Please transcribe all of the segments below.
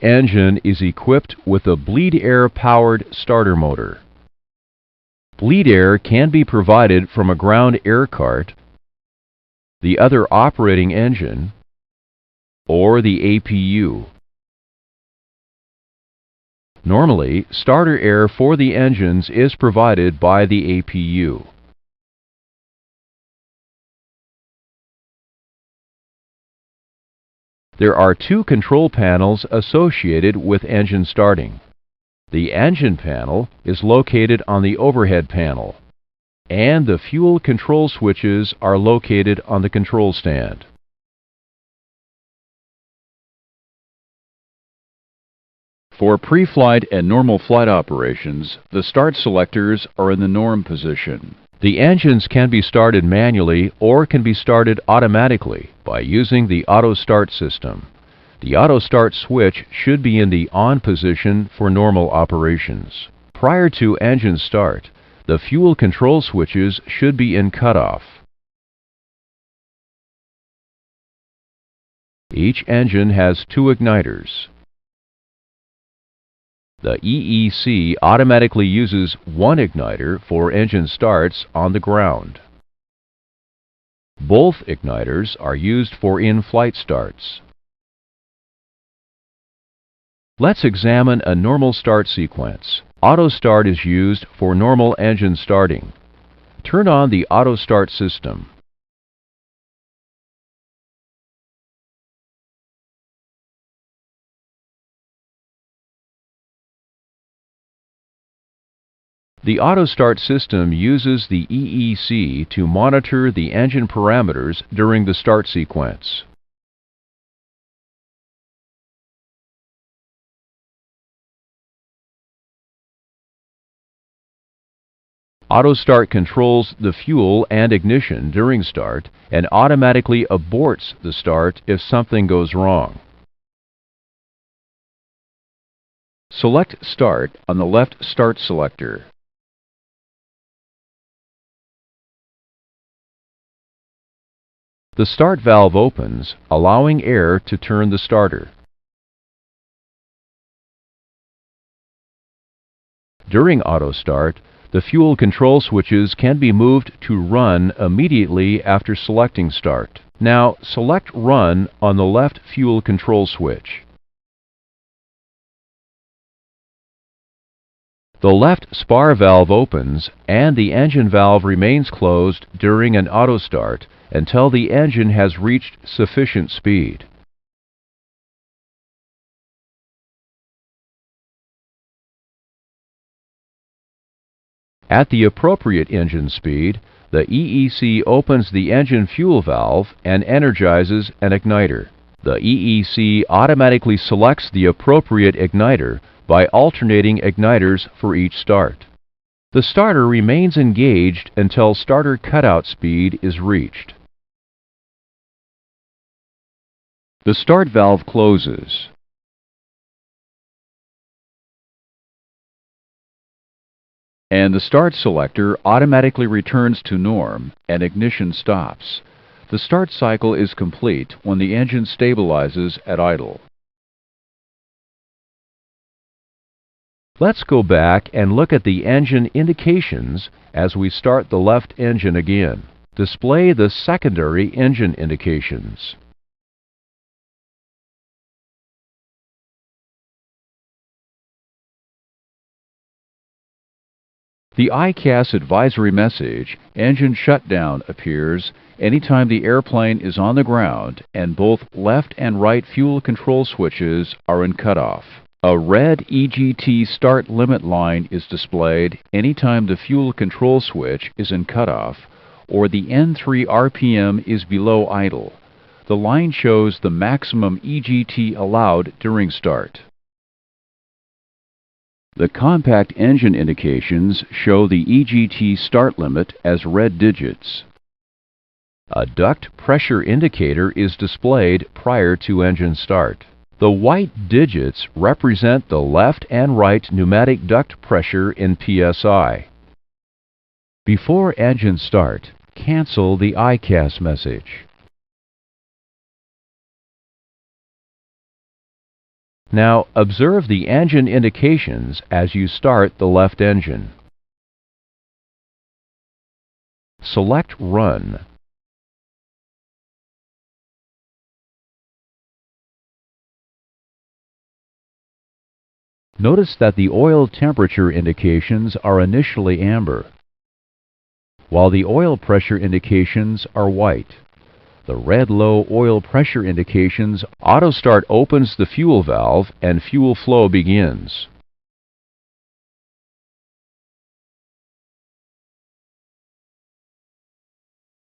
engine is equipped with a bleed air-powered starter motor. Bleed air can be provided from a ground air cart, the other operating engine, or the APU. Normally, starter air for the engines is provided by the APU. There are two control panels associated with engine starting. The engine panel is located on the overhead panel, and the fuel control switches are located on the control stand. For pre-flight and normal flight operations, the start selectors are in the norm position. The engines can be started manually or can be started automatically by using the auto start system. The auto start switch should be in the on position for normal operations. Prior to engine start, the fuel control switches should be in cutoff. Each engine has two igniters. The EEC automatically uses one igniter for engine starts on the ground. Both igniters are used for in-flight starts. Let's examine a normal start sequence. Auto start is used for normal engine starting. Turn on the auto start system. The auto start system uses the EEC to monitor the engine parameters during the start sequence. Auto start controls the fuel and ignition during start and automatically aborts the start if something goes wrong. Select Start on the left Start selector. The start valve opens, allowing air to turn the starter. During auto start, the fuel control switches can be moved to Run immediately after selecting Start. Now, select Run on the left fuel control switch. The left spar valve opens and the engine valve remains closed during an auto start until the engine has reached sufficient speed. At the appropriate engine speed, the EEC opens the engine fuel valve and energizes an igniter. The EEC automatically selects the appropriate igniter by alternating igniters for each start. The starter remains engaged until starter cutout speed is reached. The start valve closes. And the start selector automatically returns to norm and ignition stops. The start cycle is complete when the engine stabilizes at idle. Let's go back and look at the engine indications as we start the left engine again. Display the secondary engine indications. The ICAS advisory message, Engine Shutdown, appears anytime the airplane is on the ground and both left and right fuel control switches are in cutoff. A red EGT start limit line is displayed anytime the fuel control switch is in cutoff or the N3 RPM is below idle. The line shows the maximum EGT allowed during start. The compact engine indications show the EGT start limit as red digits. A duct pressure indicator is displayed prior to engine start. The white digits represent the left and right pneumatic duct pressure in PSI. Before engine start, cancel the ICAS message. Now observe the engine indications as you start the left engine. Select Run. Notice that the oil temperature indications are initially amber, while the oil pressure indications are white. The red low oil pressure indications auto start opens the fuel valve and fuel flow begins.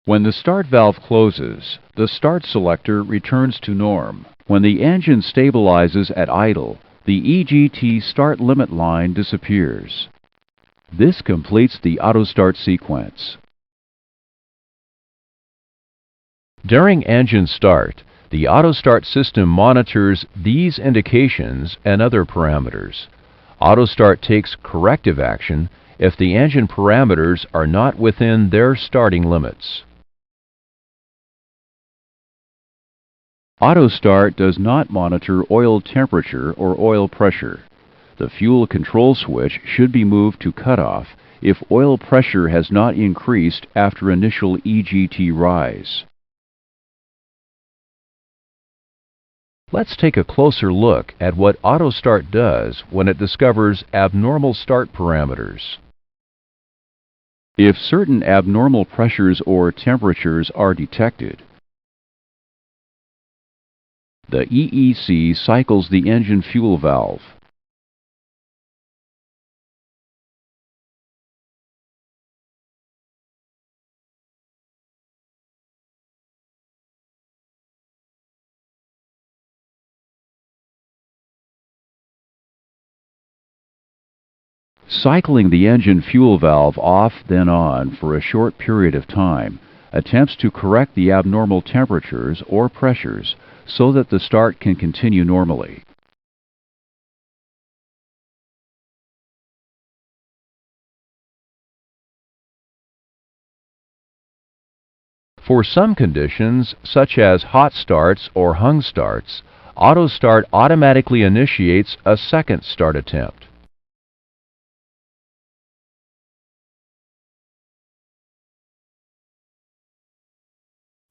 When the start valve closes, the start selector returns to norm. When the engine stabilizes at idle, the EGT start limit line disappears. This completes the auto start sequence. During engine start, the auto start system monitors these indications and other parameters. Auto start takes corrective action if the engine parameters are not within their starting limits. Auto start does not monitor oil temperature or oil pressure. The fuel control switch should be moved to cutoff if oil pressure has not increased after initial EGT rise. Let's take a closer look at what auto start does when it discovers abnormal start parameters. If certain abnormal pressures or temperatures are detected, the EEC cycles the engine fuel valve. Cycling the engine fuel valve off then on for a short period of time attempts to correct the abnormal temperatures or pressures so that the start can continue normally. For some conditions, such as hot starts or hung starts, auto start automatically initiates a second start attempt.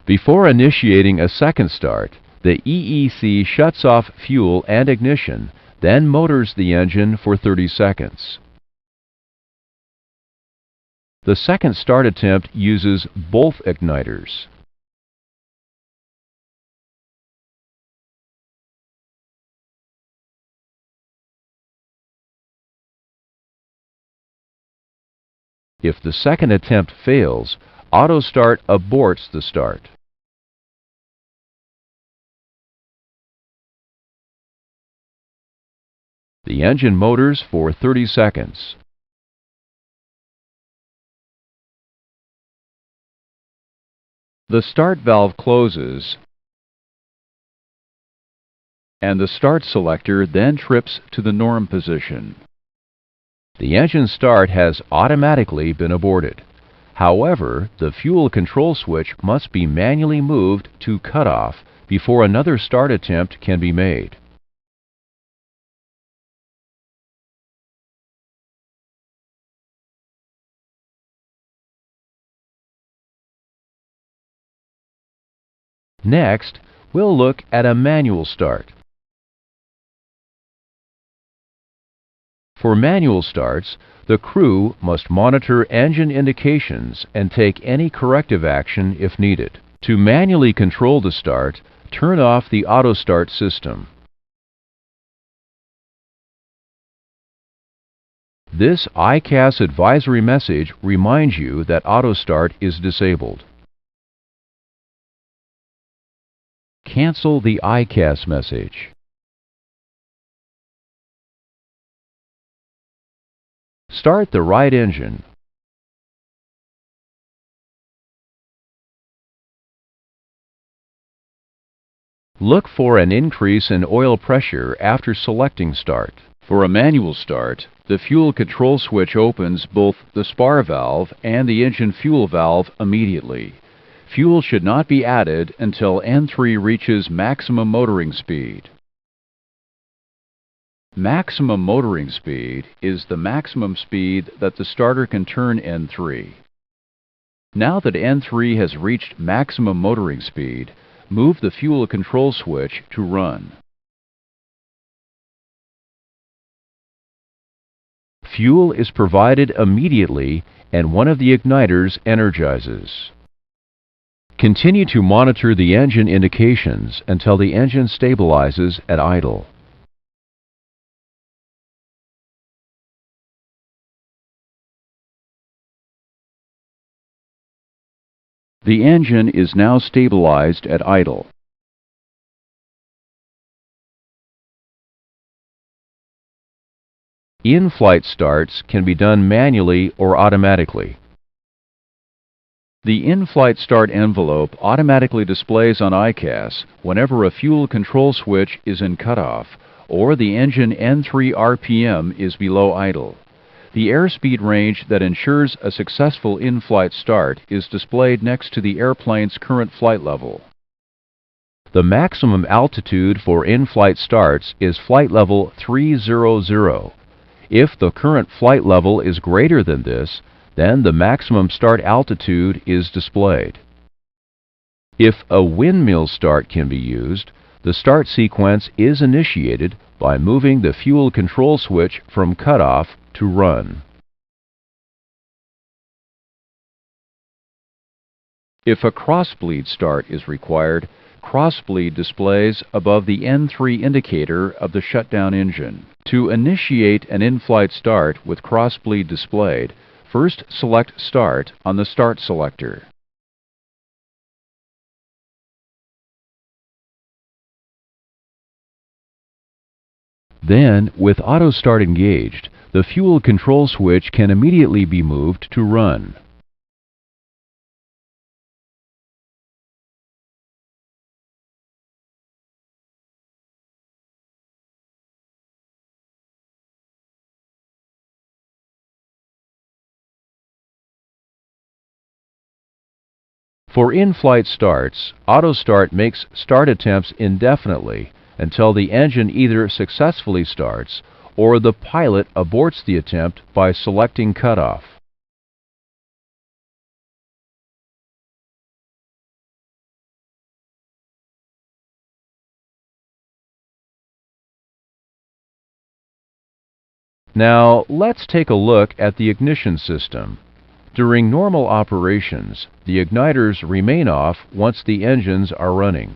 Before initiating a second start, the EEC shuts off fuel and ignition, then motors the engine for 30 seconds. The second start attempt uses both igniters. If the second attempt fails, auto start aborts the start. The engine motors for 30 seconds. The start valve closes, and the start selector then trips to the norm position. The engine start has automatically been aborted. However, the fuel control switch must be manually moved to cutoff before another start attempt can be made. Next, we'll look at a manual start. For manual starts, the crew must monitor engine indications and take any corrective action if needed. To manually control the start, turn off the auto start system. This ICAS advisory message reminds you that auto start is disabled. Cancel the ICAS message. Start the right engine. Look for an increase in oil pressure after selecting Start. For a manual start, the fuel control switch opens both the spar valve and the engine fuel valve immediately. Fuel should not be added until N3 reaches maximum motoring speed. Maximum motoring speed is the maximum speed that the starter can turn N3. Now that N3 has reached maximum motoring speed, move the fuel control switch to run. Fuel is provided immediately and one of the igniters energizes. Continue to monitor the engine indications until the engine stabilizes at idle. The engine is now stabilized at idle. In-flight starts can be done manually or automatically. The in-flight start envelope automatically displays on ICAS whenever a fuel control switch is in cutoff or the engine N3 RPM is below idle. The airspeed range that ensures a successful in-flight start is displayed next to the airplane's current flight level. The maximum altitude for in-flight starts is flight level 300. If the current flight level is greater than this, then the maximum start altitude is displayed. If a windmill start can be used, the start sequence is initiated by moving the fuel control switch from cutoff to run. If a crossbleed start is required, crossbleed displays above the N3 indicator of the shutdown engine. To initiate an in-flight start with crossbleed displayed, first select Start on the Start selector. Then, with Auto Start engaged, the fuel control switch can immediately be moved to run. For in-flight starts, Auto Start makes start attempts indefinitely until the engine either successfully starts or the pilot aborts the attempt by selecting cutoff. Now, let's take a look at the ignition system. During normal operations, the igniters remain off once the engines are running.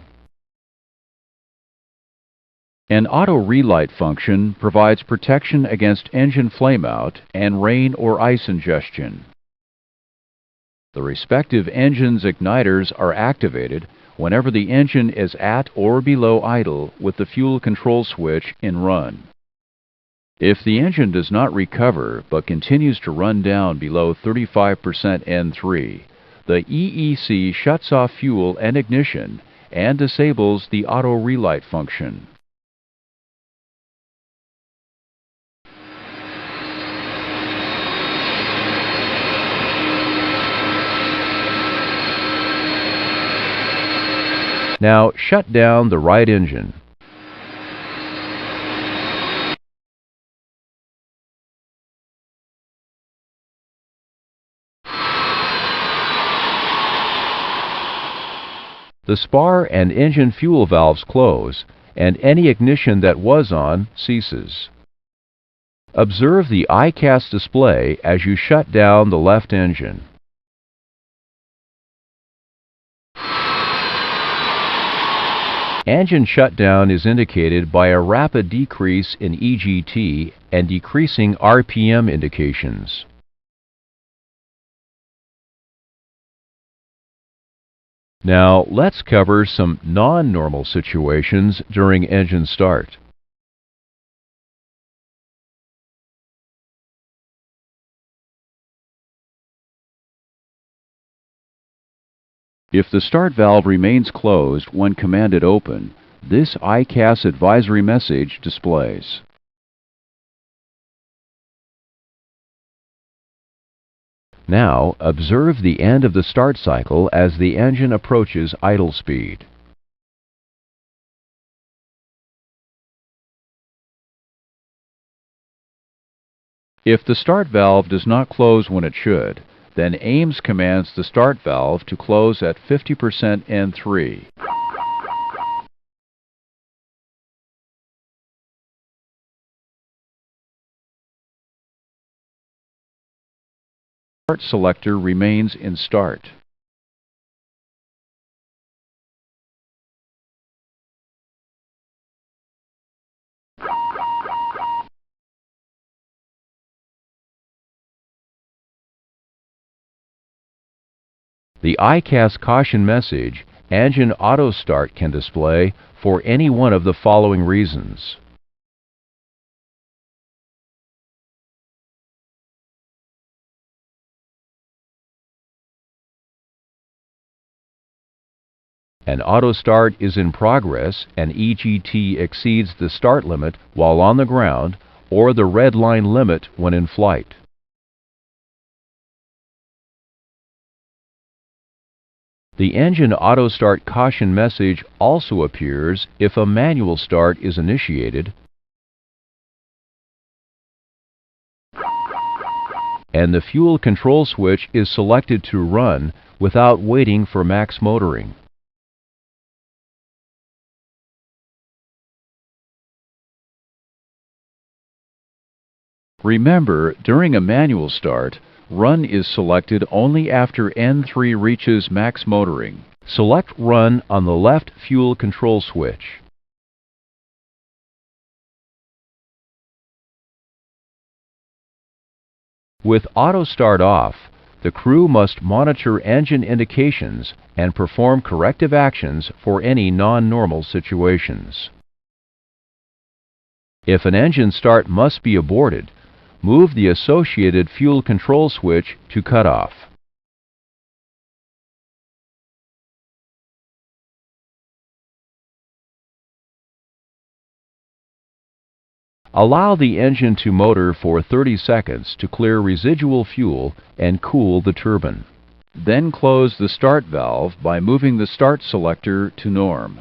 An auto relight function provides protection against engine flameout and rain or ice ingestion. The respective engine's igniters are activated whenever the engine is at or below idle with the fuel control switch in run. If the engine does not recover but continues to run down below 35% N3, the EEC shuts off fuel and ignition and disables the auto relight function. Now shut down the right engine. The spar and engine fuel valves close, and any ignition that was on ceases. Observe the ICAS display as you shut down the left engine. Engine shutdown is indicated by a rapid decrease in EGT and decreasing RPM indications. Now, let's cover some non-normal situations during engine start. If the start valve remains closed when commanded open, this ICAS advisory message displays. Now, observe the end of the start cycle as the engine approaches idle speed. If the start valve does not close when it should, then Ames commands the start valve to close at 50% N3. Start selector remains in start. The ICAS caution message Engine Auto Start can display for any one of the following reasons. An auto start is in progress and EGT exceeds the start limit while on the ground or the red line limit when in flight. The engine auto start caution message also appears if a manual start is initiated and the fuel control switch is selected to run without waiting for max motoring. Remember, during a manual start, Run is selected only after N3 reaches max motoring. Select Run on the left fuel control switch. With Auto Start off, the crew must monitor engine indications and perform corrective actions for any non-normal situations. If an engine start must be aborted, move the associated fuel control switch to cutoff. Allow the engine to motor for 30 seconds to clear residual fuel and cool the turbine. Then close the start valve by moving the start selector to norm.